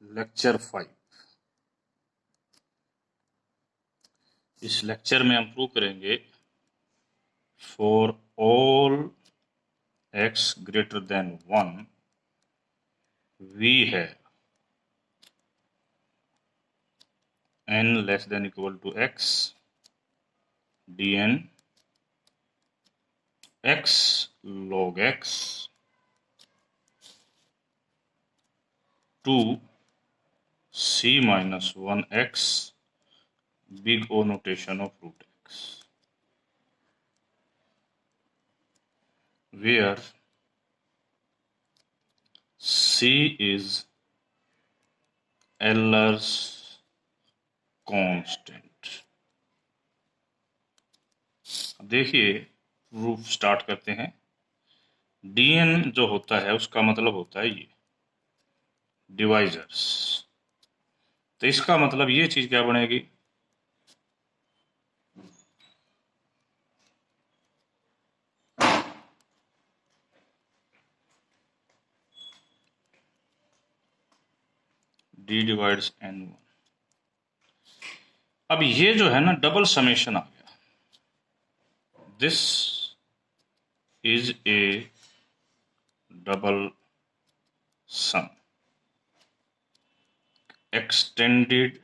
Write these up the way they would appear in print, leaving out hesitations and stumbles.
Lecture 5। इस lecture में हम प्रूव करेंगे for all x greater than 1 we है n less than equal to x dn x log x to c minus 1x big O notation of root x, where c is Euler's constant। अब देखिए proof start करते हैं। dn जो होता है उसका मतलब होता है ये डिवाइजर्स। तो इसका मतलब ये चीज क्या बनेगी, d डिवाइड्स n1। अब ये जो है ना डबल समेशन आ गया। This is a double sum extended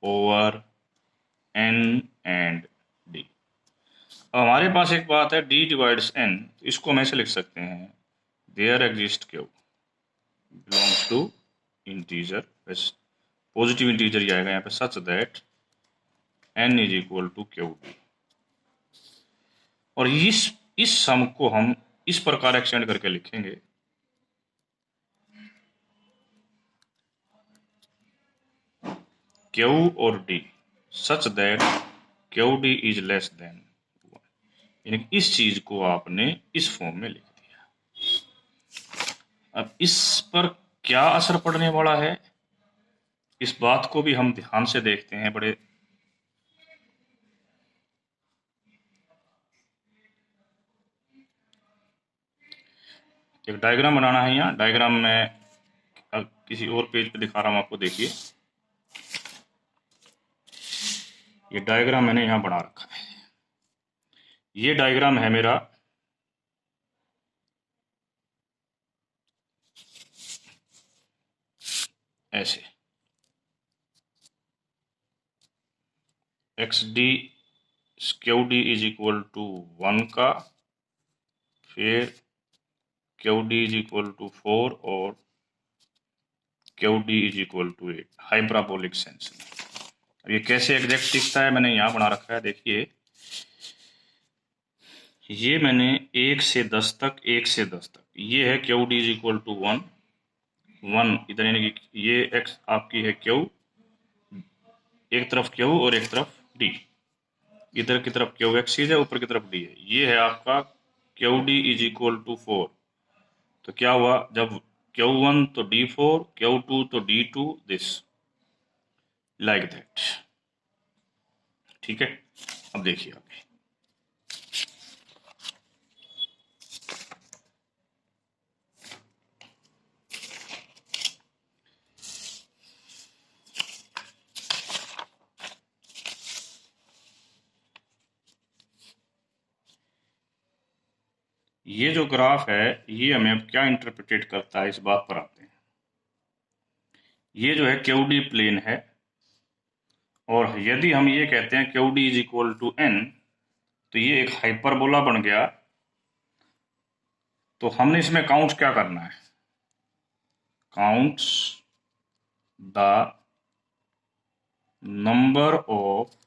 over n and d। अब हमारे पास एक बात है d डिवाइड्स n, इसको हम ऐसे लिख सकते हैं there exist q belongs to integer, positive integer ही आएगा यहाँ पे, such that n is equal to q d. और इस सम को हम इस प्रकार एक्सटेंड करके लिखेंगे क्यू और D such that Q D is less than 1। यानी इस चीज को आपने इस फॉर्म में लिख दिया। अब इस पर क्या असर पड़ने वाला है, इस बात को भी हम ध्यान से देखते हैं। बड़े एक डायग्राम बनाना है। यहाँ डायग्राम में किसी और पेज पे दिखा रहा हूं आपको, देखिए ये डायग्राम मैंने यहाँ बना रखा है। ये डायग्राम है मेरा ऐसे, x d q D is equal to 1 का, फिर q D is equal to 4 और q D is equal to 8 hyperbolic sense में। अब ये कैसे एग्जैक्ट दिखता है मैंने यहाँ बना रखा है। देखिए ये मैंने 1 से 10 तक, 1 से 10 तक, ये है Q D is equal to 1 इधर, यानी कि ये एक्स आपकी है क्यू, एक तरफ क्यू और एक तरफ डी, इधर की तरफ क्यू एक्सिस है, ऊपर की तरफ डी है। ये है आपका Q D is equal to 4। तो क्या हुआ, जब Q1 तो D4, Q2 तो D2, दिस लाइक दैट। ठीक है, अब देखिए आगे। ये जो ग्राफ है ये हमें अब क्या इंटरप्रिटेट करता है, इस बात पर आते हैं। ये जो है क्यू डी प्लेन है, और यदि हम ये कहते हैं Q D is equal to N, तो ये एक हाइपरबोला बन गया। तो हमने इसमें काउंट क्या करना है, counts the number of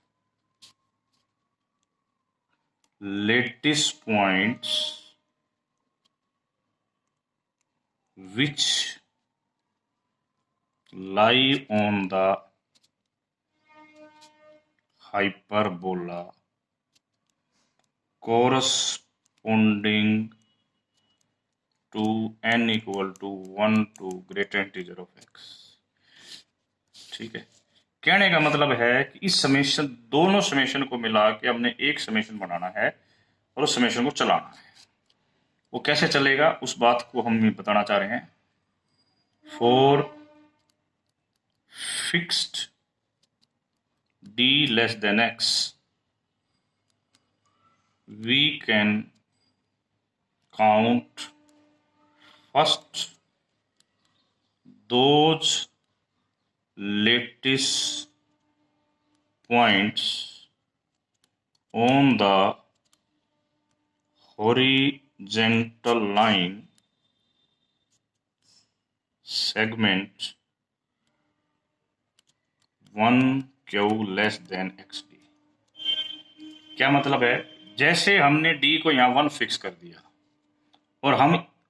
lattice points which lie on the hyperbola corresponding to n equal to 1 to greater integer of x। ठीक है, कहने का मतलब है कि इस समेशन, दोनों समेशन को मिला के हमने एक समेशन बनाना है और उस समेशन को चलाना है। वो कैसे चलेगा उस बात को हम बताना चाह रहे हैं। For fixed d less than x, we can count first those lattice points on the horizontal line segment 1q less than xd। क्या मतलब है? जैसे हमने d को यहाँ 1 फिक्स कर दिया और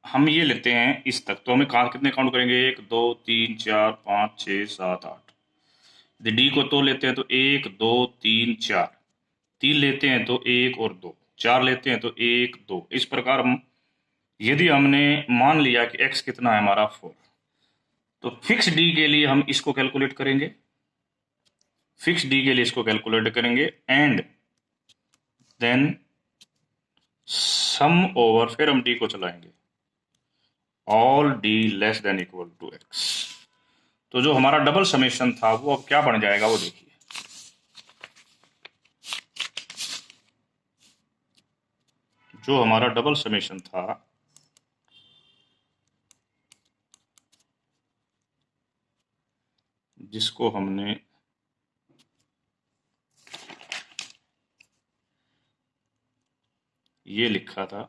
हम ये लेते हैं इस तक, तो हमें कितने काउंट करेंगे? 1 2 3 4 5 6 7 8। यदि डी को तो लेते हैं तो 1 2 3 4, 3 लेते हैं तो 1 और 2, 4 लेते हैं तो 1 2। इस प्रकार हम, यदि हमने मान लिया कि x कितना है हमारा 4, तो फिक्स डी के लिए हम इसको कैलकुलेट करेंगे, फिक्स डी के लिए इसको कैलकुलेट करेंगे एंड देन सम ओवर, फिर हम डी को चलाएंगे, all D less than equal to X. तो जो हमारा डबल समेशन था वो अब क्या बन जाएगा वो देखिए। जो हमारा डबल समेशन था जिसको हमने ये लिखा था,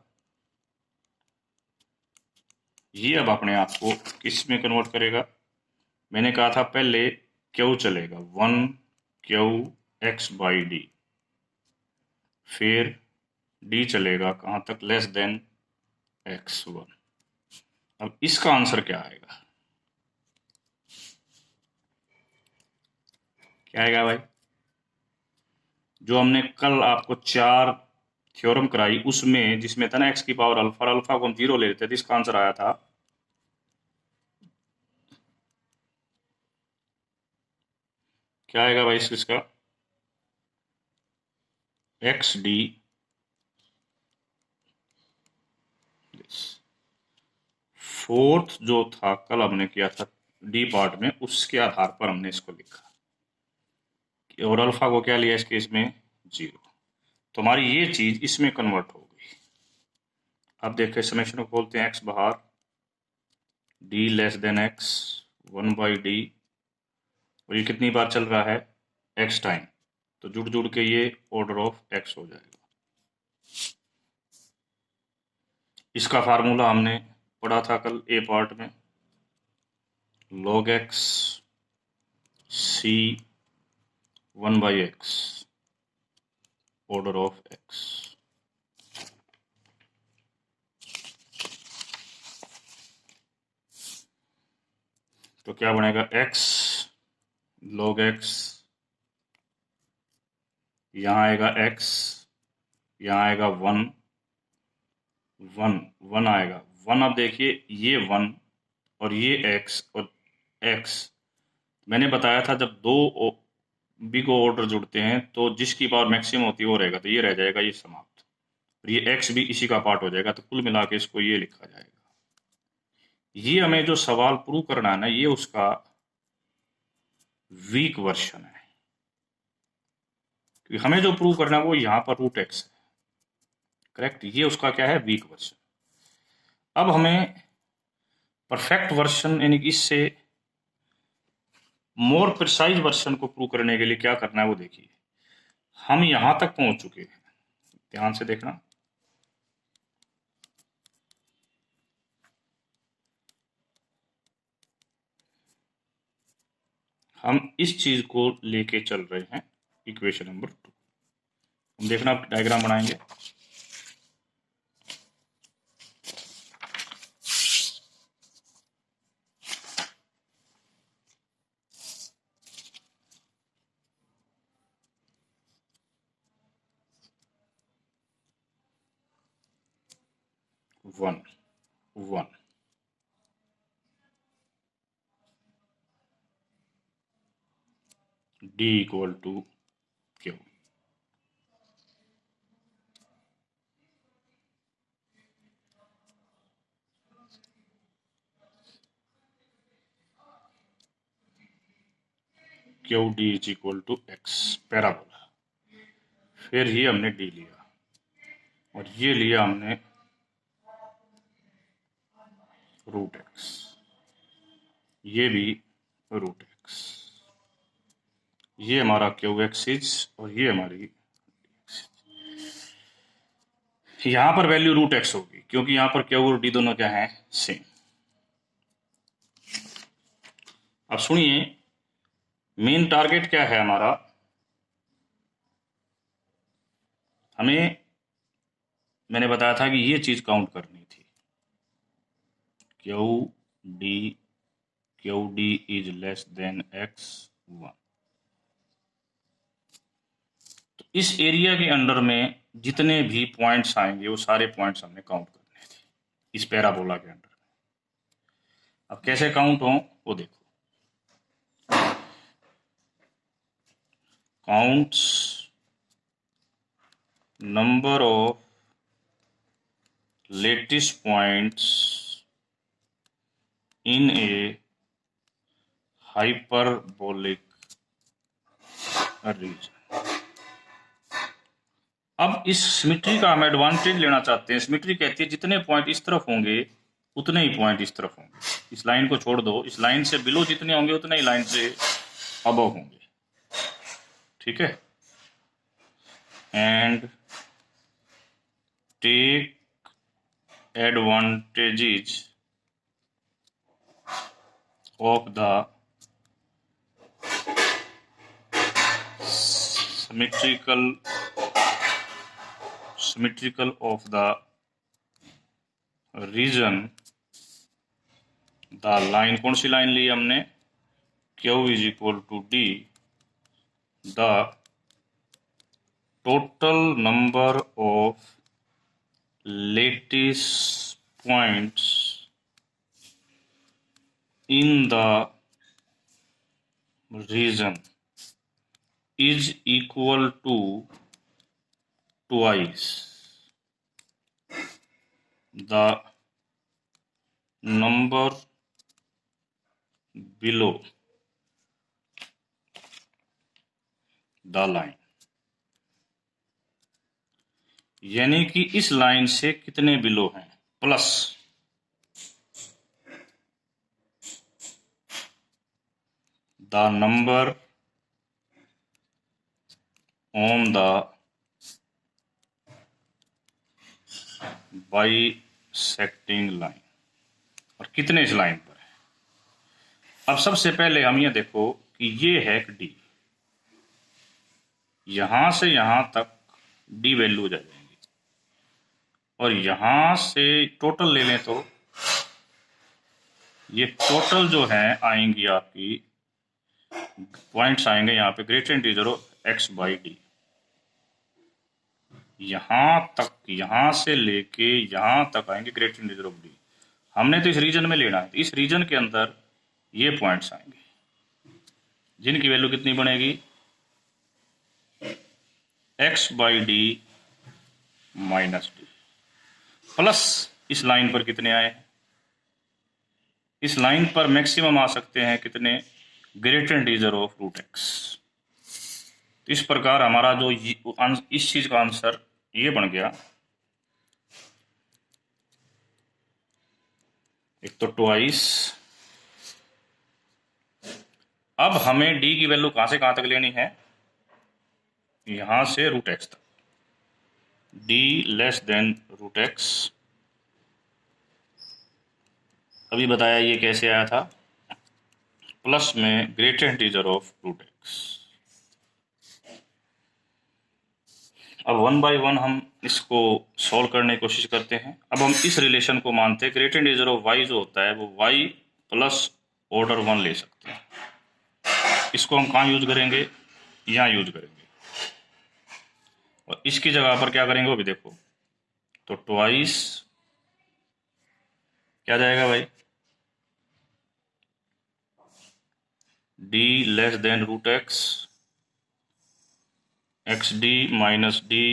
ये अब अपने आप को किस में कन्वर्ट करेगा? मैंने कहा था पहले क्यू चलेगा 1q x बाई डी, फिर डी चलेगा कहां तक? Less than x1। अब इसका आंसर क्या आएगा? क्या आएगा भाई? जो हमने कल आपको 4 थ्योरम कराई उसमें, जिसमें था ना x की पावर अल्फा, अल्फा को हम 0 ले लेते थे, इसका आंसर आया था क्या आएगा भाई इसका? एक्स डी फोर्थ जो था कल हमने किया था डी पार्ट में, उसके आधार पर हमने इसको लिखा और अल्फा को क्या लिया इस केस में? 0। तो हमारी ये चीज इसमें कन्वर्ट हो गई। अब देखिए समेशन को खोलते हैं, एक्स बाहर, D less then x 1 by D, और ये कितनी बार चल रहा है? एक्स टाइम, तो जुड़ जुड़ के ये ऑर्डर ऑफ एक्स हो जाएगा। इसका फार्मूला हमने पढ़ा था कल ए पार्ट में, log x c 1 by x order of x. तो क्या बनेगा? x log x, यहाँ आएगा x, यहाँ आएगा 1 1 1 आएगा 1। अब देखिए ये 1 और ये x और x, मैंने बताया था जब दो बिग ऑर्डर जुड़ते हैं तो जिसकी पावर मैक्सिमम होती है वो रहेगा, तो ये रह जाएगा ये समाप्त, और ये x भी इसी का पार्ट हो जाएगा। तो कुल मिला के इसको ये लिखा जाएगा। ये हमें जो सवाल प्रूव करना है ना, ये उसका वीक वर्जन है, क्योंकि हमें जो प्रूव करना है वो यहाँ पर रूट एक्स है, करेक्ट। ये उसका क्या है? Week version. अब हमें परफेक्ट वर्जन यानी कि इससे मोर प्रिसाइज वर्जन को प्रूव करने के लिए क्या करना है वो देखिए। हम यहां तक पहुंच चुके हैं, ध्यान से देखना। हम इस चीज को लेके चल रहे हैं इक्वेशन नंबर 2। हम देखना डायग्राम बनाएंगे। One 1 D equal to Q. Q D is equal to X parabola. फिर ये हमने डी लिया और ये लिया हमने रूट एक्स, ये भी रूट एक्स, ये हमारा क्यू एक्सिस और ये हमारी, यहां पर वैल्यू रूट एक्स होगी क्योंकि यहां पर क्यू और डी दोनों क्या है, सेम। अब सुनिए, मेन टारगेट क्या है हमारा, मैंने बताया था कि ये चीज काउंट करनी थी, Q D is less than x 1। तो इस एरिया के अंडर में जितने भी पॉइंट्स आएंगे वो सारे पॉइंट्स हमने काउंट करने थे इस पैराबोला के अंडर में। अब कैसे काउंट हो वो देखो, counts number of lattice points in a hyperbolic region। अब इस सिमेट्री का हम एडवांटेज लेना चाहते हैं। सिमेट्री कहती है जितने पॉइंट इस तरफ होंगे उतने ही पॉइंट इस तरफ होंगे। इस लाइन को छोड़ दो, इस लाइन से बिलो जितने होंगे उतने ही लाइन से अबव होंगे, ठीक है। And take advantages of the symmetrical of the region। The line, कौन सी लाइन ली हमने, Q is equal to D, the total number of lattice points in the region is equal to twice the number below the line। यानी कि इस line से कितने below हैं, plus the number on the bisecting line, और कितने इस line पर है। अब सबसे पहले हम ये देखो कि ये है डी, यहां से यहां तक डी वैल्यू आ जाएगी और यहां से टोटल ले लें तो ये टोटल जो है आएंगी आपकी, पॉइंट्स आएंगे यहाँ पे greater integer of x by D, यहां तक, यहां से लेके यहां तक आएंगे ग्रेटर इंटीजर ऑफ डी। हमने तो इस रीजन में लेना है, तो इस रीजन के अंदर ये पॉइंट्स आएंगे जिनकी वैल्यू कितनी बनेगी, x by D minus D, plus इस लाइन पर कितने आए, इस लाइन पर मैक्सिमम आ सकते हैं कितने, greater integer of root X. तो इस प्रकार हमारा जो इस चीज का आंसर ये बन गया, एक तो ट्वाइस। अब हमें डी की वैल्यू कहां से कहां तक लेनी है, यहां से रूट एक्स तक, D less than root X. अभी बताया ये कैसे आया था, प्लस में greater integer of root X. अब वन बाय वन हम इसको सॉल्व करने की कोशिश करते हैं। अब हम इस रिलेशन को मानते हैं, ग्रेटर इंटीजर ऑफ वाई जो होता है वो वाई प्लस ऑर्डर 1 ले सकते हैं। इसको हम कहाँ यूज करेंगे, यहाँ यूज करेंगे, और इसकी जगह पर क्या करेंगे वो भी देखो। तो ट्वाइस क्या जाएगा भाई, D less than root X, X D minus D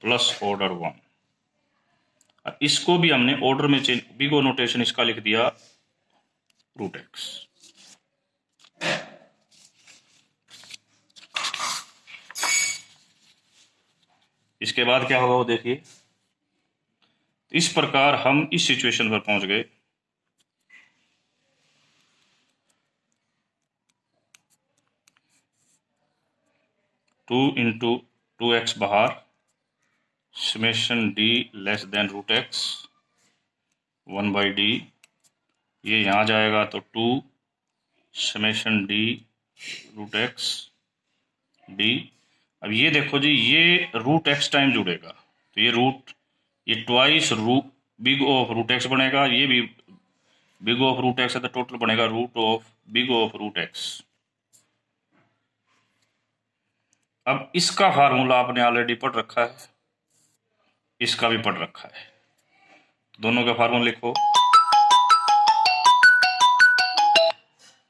plus order 1। इसको भी हमने ऑर्डर में चेंज, बिगो नोटेशन इसका लिख दिया रूट एक्स। इसके बाद क्या होगा वो देखिए। इस प्रकार हम इस सिचुएशन पर पहुंच गए। टू इंटू टू एक्स बाहर, summation D less than root X, 1/d, ये यहाँ जाएगा तो 2 summation D root X D. अब ये देखो जी, ये रूट एक्स टाइम जुड़ेगा तो ये twice root big of root X बनेगा, ये भी बिग ऑफ रूट एक्स है तो टोटल बनेगा root of big of root X. अब इसका फार्मूला आपने ऑलरेडी पढ़ रखा है, इसका भी पढ़ रखा है, दोनों का फार्मूला लिखो।